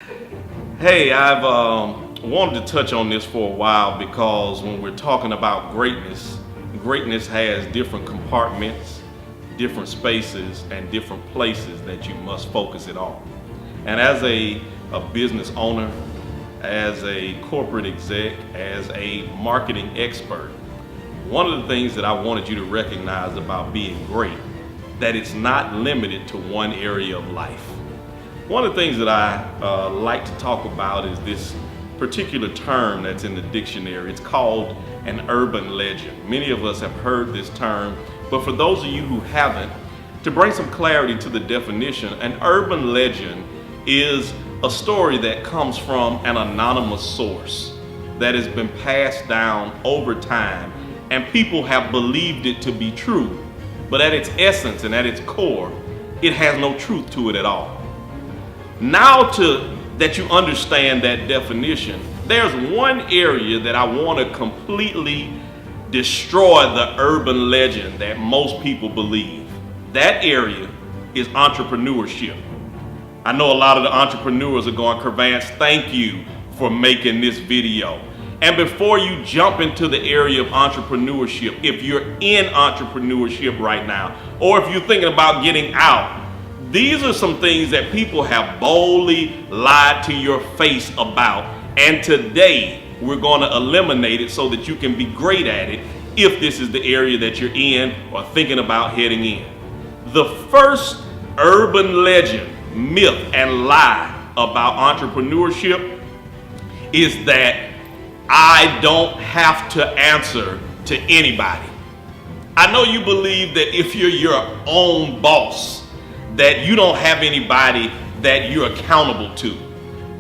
Hey, I've wanted to touch on this for a while because when we're talking about greatness, greatness has different compartments, different spaces, and different places that you must focus it on. And as a business owner, as a corporate exec, as a marketing expert, one of the things that I wanted you to recognize about being great, that it's not limited to one area of life. One of the things that I like to talk about is this particular term that's in the dictionary. It's called an urban legend. Many of us have heard this term, but for those of you who haven't, to bring some clarity to the definition, an urban legend is a story that comes from an anonymous source that has been passed down over time, and people have believed it to be true, but at its essence and at its core, it has no truth to it at all. Now that you understand that definition, there's one area that I want to completely destroy the urban legend that most people believe. That area is entrepreneurship. I know a lot of the entrepreneurs are going, Kervance, thank you for making this video. And before you jump into the area of entrepreneurship, if you're in entrepreneurship right now, or if you're thinking about getting out, these are some things that people have boldly lied to your face about, and today we're going to eliminate it so that you can be great at it if this is the area that you're in or thinking about heading in. The first urban legend, myth, and lie about entrepreneurship is that I don't have to answer to anybody. I know you believe that if you're your own boss, that you don't have anybody that you're accountable to.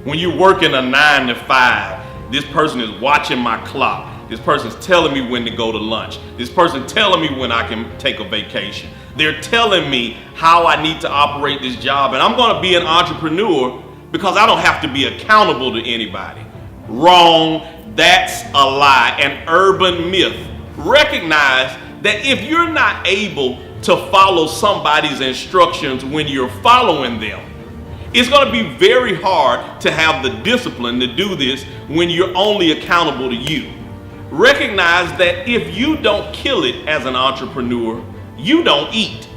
When you're working a 9 to 5, this person is watching my clock. This person's telling me when to go to lunch. This person's telling me when I can take a vacation. They're telling me how I need to operate this job, and I'm gonna be an entrepreneur because I don't have to be accountable to anybody. Wrong, that's a lie, an urban myth. Recognize that if you're not able to follow somebody's instructions when you're following them, it's going to be very hard to have the discipline to do this when you're only accountable to you. Recognize that if you don't kill it as an entrepreneur, you don't eat.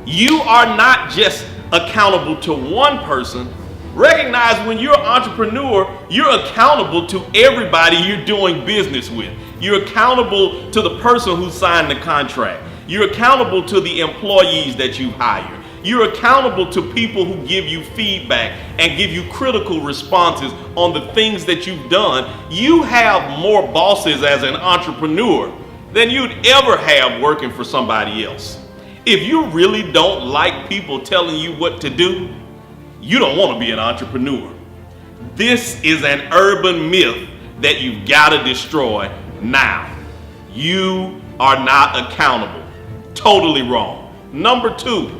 You are not just accountable to one person. Recognize when you're an entrepreneur, you're accountable to everybody you're doing business with. You're accountable to the person who signed the contract. You're accountable to the employees that you hire. You're accountable to people who give you feedback and give you critical responses on the things that you've done. You have more bosses as an entrepreneur than you'd ever have working for somebody else. If you really don't like people telling you what to do, you don't want to be an entrepreneur. This is an urban myth that you've got to destroy now. You are not accountable. Totally wrong. Number 2,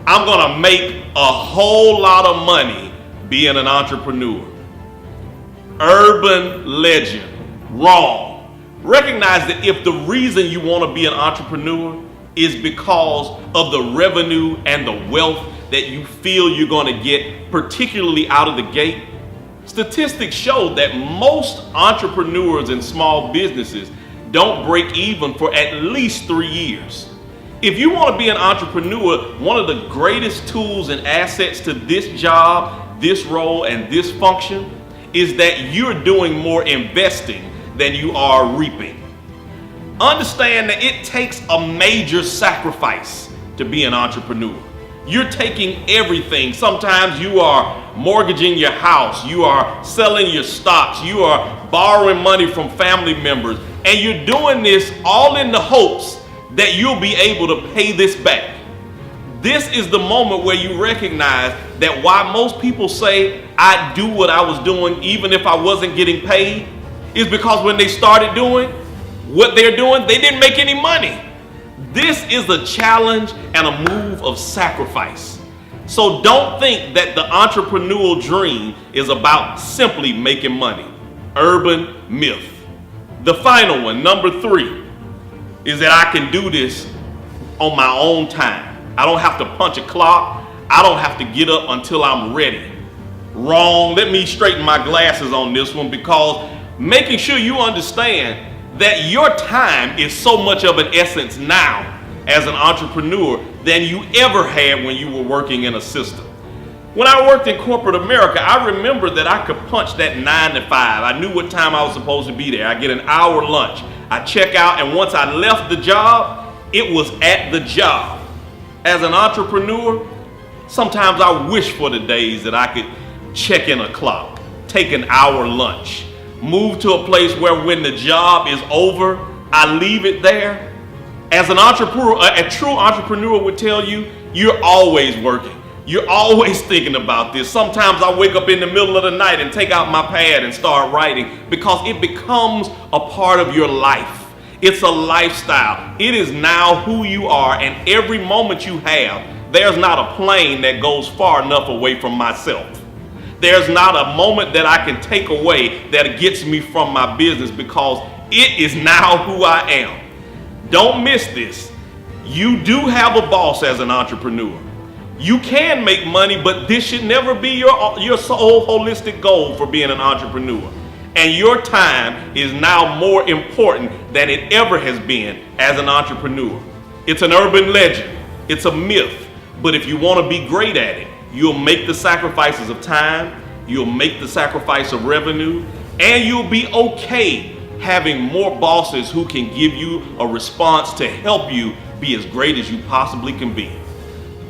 I'm gonna make a whole lot of money being an entrepreneur. Urban legend. Wrong. Recognize that if the reason you want to be an entrepreneur is because of the revenue and the wealth that you feel you're going to get, particularly out of the gate, statistics show that most entrepreneurs and small businesses don't break even for at least 3 years. If you want to be an entrepreneur, one of the greatest tools and assets to this job, this role, and this function is that you're doing more investing than you are reaping. Understand that it takes a major sacrifice to be an entrepreneur. You're taking everything. Sometimes you are mortgaging your house, you are selling your stocks, you are borrowing money from family members, and you're doing this all in the hopes that you'll be able to pay this back. This is the moment where you recognize that why most people say, I do what I was doing even if I wasn't getting paid, is because when they started doing what they're doing, they didn't make any money. This is a challenge and a move of sacrifice. So don't think that the entrepreneurial dream is about simply making money. Urban myth. The final one, number 3, is that I can do this on my own time. I don't have to punch a clock. I don't have to get up until I'm ready. Wrong. Let me straighten my glasses on this one, because making sure you understand that your time is so much of an essence now as an entrepreneur than you ever had when you were working in a system. When I worked in corporate America, I remember that I could punch that 9 to 5. I knew what time I was supposed to be there. I get an hour lunch. I check out, and once I left the job, it was at the job. As an entrepreneur, sometimes I wish for the days that I could check in a clock, take an hour lunch, move to a place where when the job is over, I leave it there. As an entrepreneur, a true entrepreneur would tell you, you're always working. You're always thinking about this. Sometimes I wake up in the middle of the night and take out my pad and start writing, because it becomes a part of your life. It's a lifestyle. It is now who you are, and every moment you have, there's not a plane that goes far enough away from myself. There's not a moment that I can take away that gets me from my business, because it is now who I am. Don't miss this. You do have a boss as an entrepreneur. You can make money, but this should never be your sole holistic goal for being an entrepreneur. And your time is now more important than it ever has been as an entrepreneur. It's an urban legend. It's a myth. But if you want to be great at it, you'll make the sacrifices of time, you'll make the sacrifice of revenue, and you'll be okay having more bosses who can give you a response to help you be as great as you possibly can be.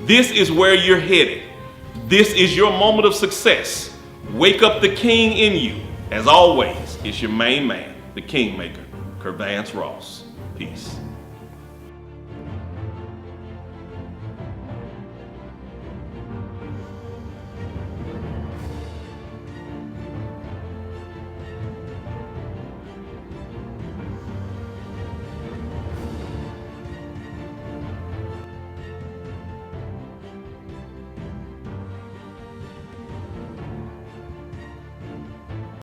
This is where you're headed. This is your moment of success. Wake up the king in you. As always, it's your main man, the Kingmaker, Kervance Ross. Peace.